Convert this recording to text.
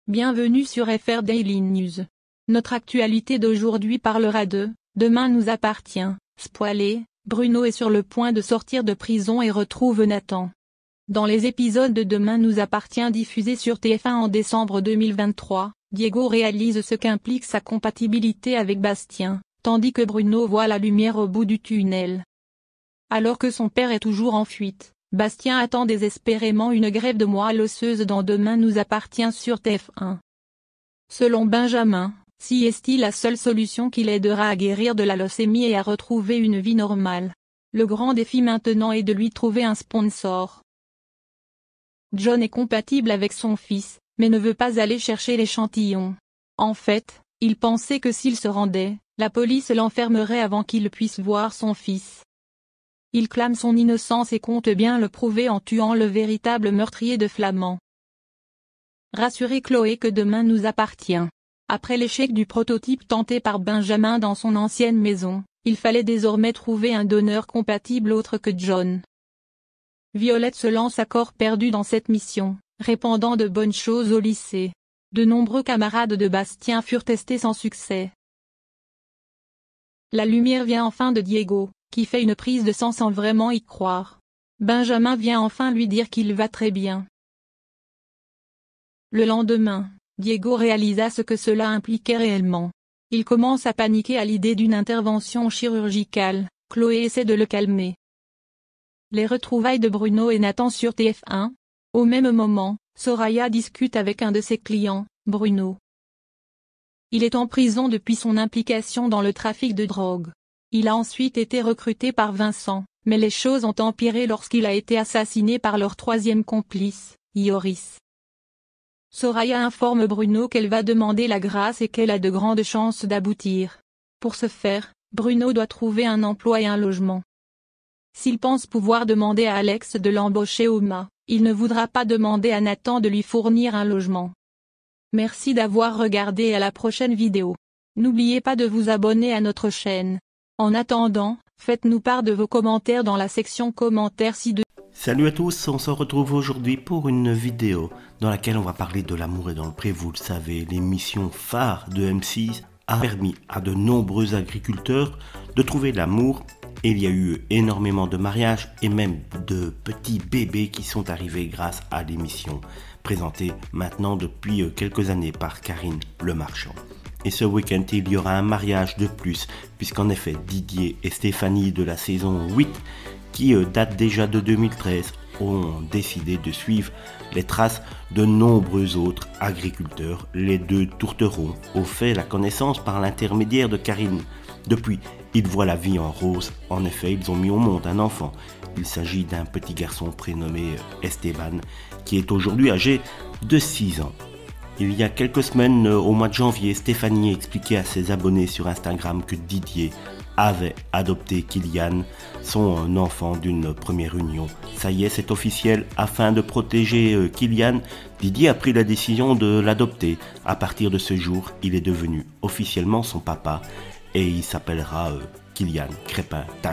Bienvenue sur FR Daily News. Notre actualité d'aujourd'hui parlera de « Demain nous appartient ». Spoilé, Bruno est sur le point de sortir de prison et retrouve Nathan. Dans les épisodes de Demain nous appartient diffusés sur TF1 en décembre 2023, Diego réalise ce qu'implique sa compatibilité avec Bastien, tandis que Bruno voit la lumière au bout du tunnel. Alors que son père est toujours en fuite, Bastien attend désespérément une greffe de moelle osseuse dans Demain nous appartient sur TF1. Selon Benjamin, si est-il la seule solution qui l'aidera à guérir de la leucémie et à retrouver une vie normale. Le grand défi maintenant est de lui trouver un sponsor. John est compatible avec son fils, mais ne veut pas aller chercher l'échantillon. En fait, il pensait que s'il se rendait, la police l'enfermerait avant qu'il puisse voir son fils. Il clame son innocence et compte bien le prouver en tuant le véritable meurtrier de Flamand. Rassurez Chloé que Demain nous appartient. Après l'échec du prototype tenté par Benjamin dans son ancienne maison, il fallait désormais trouver un donneur compatible autre que John. Violette se lance à corps perdu dans cette mission, répandant de bonnes choses au lycée. De nombreux camarades de Bastien furent testés sans succès. La lumière vient enfin de Diego, qui fait une prise de sang sans vraiment y croire. Benjamin vient enfin lui dire qu'il va très bien. Le lendemain, Diego réalisa ce que cela impliquait réellement. Il commence à paniquer à l'idée d'une intervention chirurgicale. Chloé essaie de le calmer. Les retrouvailles de Bruno et Nathan sur TF1. Au même moment, Soraya discute avec un de ses clients, Bruno. Il est en prison depuis son implication dans le trafic de drogue. Il a ensuite été recruté par Vincent, mais les choses ont empiré lorsqu'il a été assassiné par leur troisième complice, Yoris. Soraya informe Bruno qu'elle va demander la grâce et qu'elle a de grandes chances d'aboutir. Pour ce faire, Bruno doit trouver un emploi et un logement. S'il pense pouvoir demander à Alex de l'embaucher au MA, il ne voudra pas demander à Nathan de lui fournir un logement. Merci d'avoir regardé et à la prochaine vidéo. N'oubliez pas de vous abonner à notre chaîne. En attendant, faites-nous part de vos commentaires dans la section commentaires ci-dessous. Salut à tous, on se retrouve aujourd'hui pour une vidéo dans laquelle on va parler de l'amour et dans le pré. Vous le savez, l'émission phare de M6 a permis à de nombreux agriculteurs de trouver l'amour. Et il y a eu énormément de mariages et même de petits bébés qui sont arrivés grâce à l'émission, présentée maintenant depuis quelques années par Karine Le Marchand. Et ce week-end, il y aura un mariage de plus, puisqu'en effet, Didier et Stéphanie de la saison 8, qui date déjà de 2013, ont décidé de suivre les traces de nombreux autres agriculteurs. Les deux tourtereaux ont fait la connaissance par l'intermédiaire de Karine. Depuis, ils voient la vie en rose. En effet, ils ont mis au monde un enfant. Il s'agit d'un petit garçon prénommé Esteban, qui est aujourd'hui âgé de 6 ans. Il y a quelques semaines, au mois de janvier, Stéphanie expliquait à ses abonnés sur Instagram que Didier avait adopté Kylian, son enfant d'une première union. Ça y est, c'est officiel. Afin de protéger Kylian, Didier a pris la décision de l'adopter. À partir de ce jour, il est devenu officiellement son papa et il s'appellera Kylian Crépin.